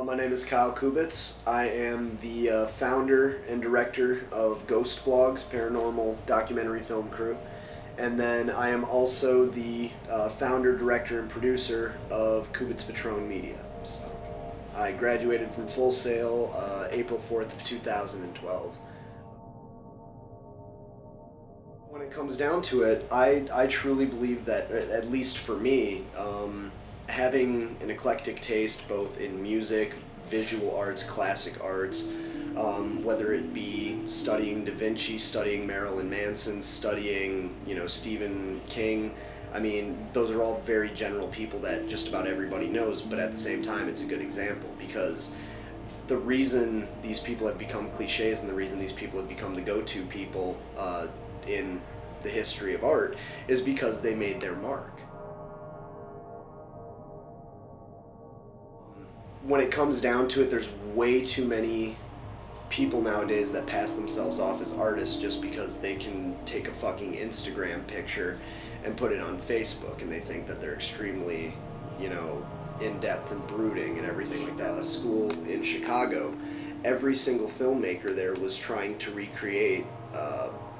My name is Kyle Kubitz. I am the founder and director of Ghost Blog's paranormal documentary film crew. And then I am also the founder, director, and producer of Kubitz Patron Media. So I graduated from Full Sail April 4th of 2012. When it comes down to it, I truly believe that, at least for me, having an eclectic taste both in music, visual arts, classic arts, whether it be studying Da Vinci, studying Marilyn Manson, studying, Stephen King. I mean, those are all very general people that just about everybody knows, but at the same time, it's a good example because the reason these people have become cliches and the reason these people have become the go-to people in the history of art is because they made their mark. When it comes down to it, there's way too many people nowadays that pass themselves off as artists just because they can take a fucking Instagram picture and put it on Facebook, and they think that they're extremely, in-depth and brooding and everything like that. A school in Chicago, every single filmmaker there was trying to recreate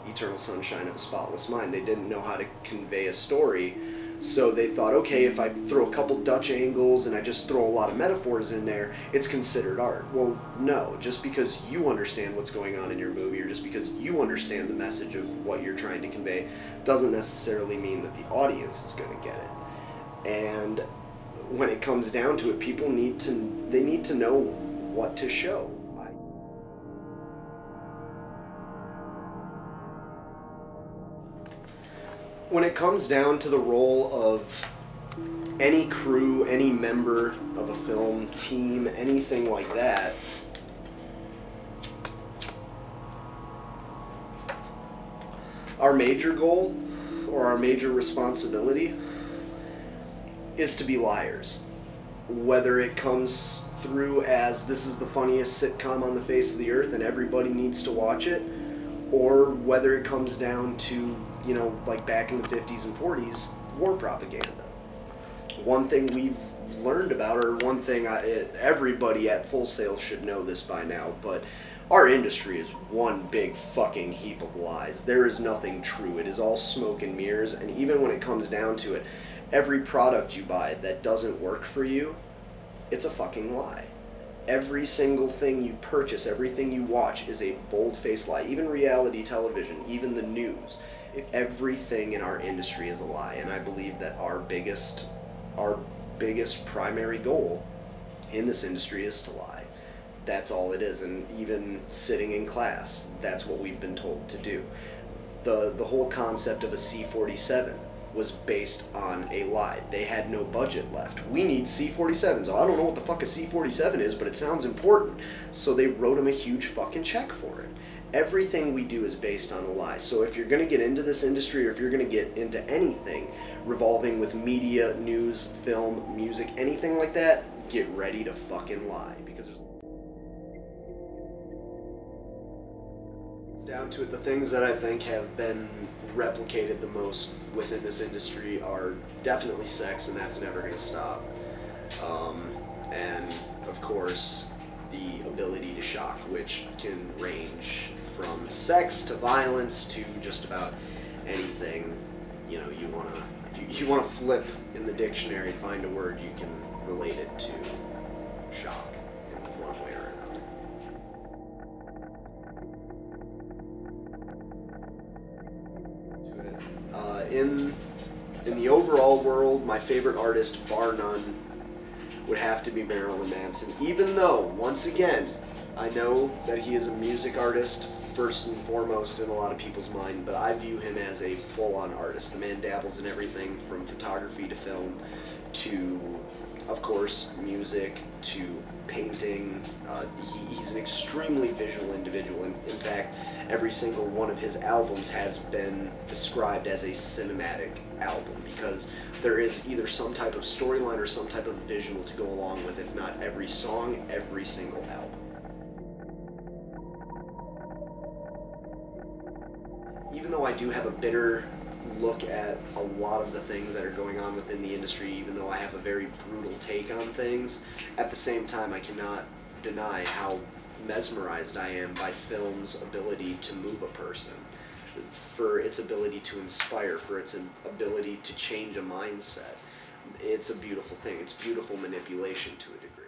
Eternal Sunshine of a Spotless Mind. They didn't know how to convey a story, so they thought, okay, if I throw a couple Dutch angles and I just throw a lot of metaphors in there, it's considered art. Well, no, just because you understand what's going on in your movie or just because you understand the message of what you're trying to convey doesn't necessarily mean that the audience is going to get it. And when it comes down to it, people need to know what to show. When it comes down to the role of any crew, any member of a film team, anything like that, our major goal or our major responsibility is to be liars. Whether it comes through as this is the funniest sitcom on the face of the earth and everybody needs to watch it, or whether it comes down to, like back in the 50s and 40s, war propaganda. One thing we've learned about, or one thing everybody at Full Sail should know this by now, but our industry is one big fucking heap of lies. There is nothing true. It is all smoke and mirrors, and even when it comes down to it, every product you buy that doesn't work for you, it's a fucking lie. Every single thing you purchase, everything you watch is a bold-faced lie. Even reality television, even the news. Everything in our industry is a lie, and I believe that our biggest primary goal in this industry is to lie. That's all it is, and even sitting in class, that's what we've been told to do. The whole concept of a C-47 was based on a lie. They had no budget left. We need C-47s. I don't know what the fuck a C-47 is, but it sounds important. So they wrote him a huge fucking check for it. Everything we do is based on a lie. So if you're going to get into this industry, or if you're going to get into anything revolving with media, news, film, music, anything like that, get ready to fucking lie. Because there's down to it, the things that I think have been replicated the most within this industry are definitely sex, and that's never going to stop. And of course, the ability to shock, which can range from sex to violence to just about anything. You want to flip in the dictionary and find a word, you can relate it to shock in one way or another. In the overall world, my favorite artist, bar none, would have to be Marilyn Manson. Even though, once again, I know that he is a music artist first and foremost in a lot of people's mind, but I view him as a full-on artist. The man dabbles in everything from photography to film to, of course, music to painting. He's an extremely visual individual. In fact, every single one of his albums has been described as a cinematic album because there is either some type of storyline or some type of visual to go along with, if not every song, every single album. Even though I do have a bitter look at a lot of the things that are going on within the industry, even though I have a very brutal take on things, at the same time I cannot deny how mesmerized I am by film's ability to move a person, for its ability to inspire, for its ability to change a mindset. It's a beautiful thing. It's beautiful manipulation to a degree.